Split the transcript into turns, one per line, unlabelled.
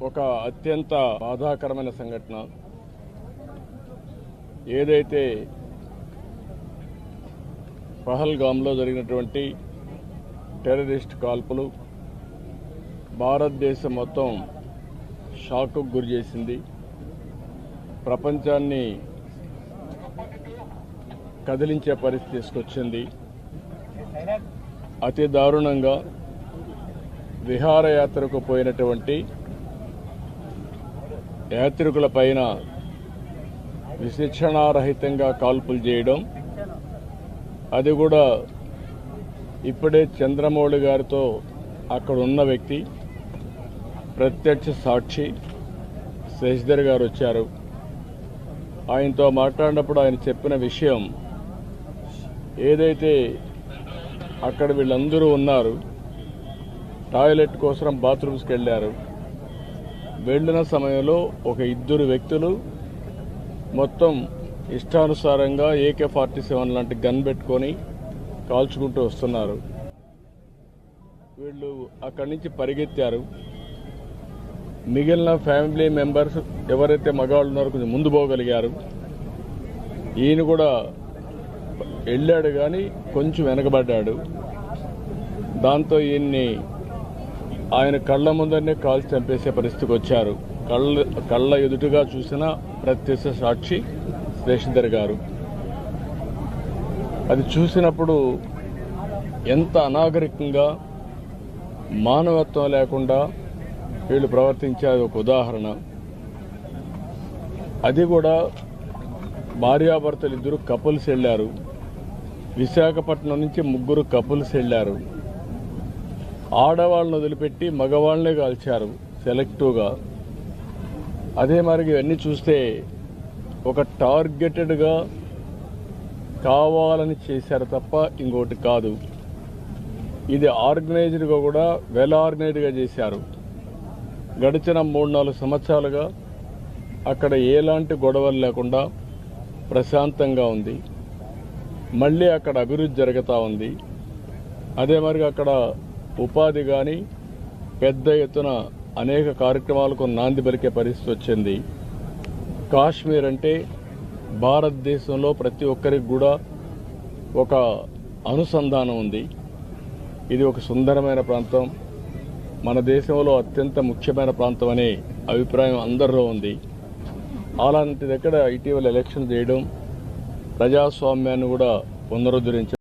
ఒక అత్యంత బాధాకరమైన సంఘటన. ఏదైతే పహల్గామ్లో జరిగినటువంటి టెర్రరిస్ట్ కాల్పులు భారతదేశం మొత్తం షాక్కు గురి చేసింది. ప్రపంచాన్ని కదిలించే పరిస్థితి తీసుకొచ్చింది. అతి దారుణంగా విహారయాత్రకు పోయినటువంటి యాత్రికుల పైన విచక్షణారహితంగా కాల్పులు చేయడం, అది కూడా ఇప్పుడే చంద్రమౌళి గారితో అక్కడ ఉన్న వ్యక్తి ప్రత్యక్ష సాక్షి శశిధర్ గారు వచ్చారు. ఆయనతో మాట్లాడినప్పుడు ఆయన చెప్పిన విషయం, ఏదైతే అక్కడ వీళ్ళందరూ ఉన్నారు, టాయిలెట్ కోసం బాత్రూమ్స్కి వెళ్ళారు. వెళ్ళిన సమయంలో ఒక ఇద్దరు వ్యక్తులు మొత్తం ఇష్టానుసారంగా AK-47 లాంటి గన్ పెట్టుకొని కాల్చుకుంటూ వస్తున్నారు. వీళ్ళు అక్కడి నుంచి పరిగెత్తారు. మిగిలిన ఫ్యామిలీ మెంబర్స్ ఎవరైతే మగవాళ్ళు ఉన్నారో కొంచెం ముందు పోగలిగారు. ఈయన కూడా వెళ్ళాడు కానీ కొంచెం వెనకబడ్డాడు. దాంతో ఈయన్ని ఆయన కళ్ళ ముందరనే కాల్చి చంపేసే పరిస్థితికి వచ్చారు. కళ్ళ ఎదుటిగా చూసిన ప్రత్యక్ష సాక్షి శశిధర్ గారు. అది చూసినప్పుడు ఎంత అనాగరికంగా, మానవత్వం లేకుండా వీళ్ళు ప్రవర్తించారు. ఒక ఉదాహరణ. అది కూడా భార్యాభర్తలు ఇద్దరు కపుల్స్ వెళ్ళారు. విశాఖపట్నం నుంచి ముగ్గురు కపుల్స్ వెళ్ళారు. ఆడవాళ్ళను వదిలిపెట్టి మగవాళ్ళనే కాల్చారు సెలెక్టివ్గా. అదే మరి ఇవన్నీ చూస్తే ఒక టార్గెటెడ్గా కావాలని చేశారు తప్ప ఇంకోటి కాదు. ఇది ఆర్గనైజ్డ్గా కూడా వెల్ ఆర్గనైజ్డ్గా చేశారు. గడిచిన 3-4 సంవత్సరాలుగా అక్కడ ఎలాంటి గొడవలు లేకుండా ప్రశాంతంగా ఉంది. మళ్ళీ అక్కడ అభివృద్ధి జరుగుతూ ఉంది. అదే మరి అక్కడ ఉపాధి కానీ పెద్ద ఎత్తున అనేక కార్యక్రమాలకు నాంది పలికే పరిస్థితి వచ్చింది. కాశ్మీర్ అంటే భారతదేశంలో ప్రతి ఒక్కరికి కూడా ఒక అనుసంధానం ఉంది. ఇది ఒక సుందరమైన ప్రాంతం, మన దేశంలో అత్యంత ముఖ్యమైన ప్రాంతం అనే అభిప్రాయం అందరిలో ఉంది. అలాంటి దగ్గర ఇటీవల ఎలక్షన్ చేయడం, ప్రజాస్వామ్యాన్ని కూడా పునరుద్ధరించడం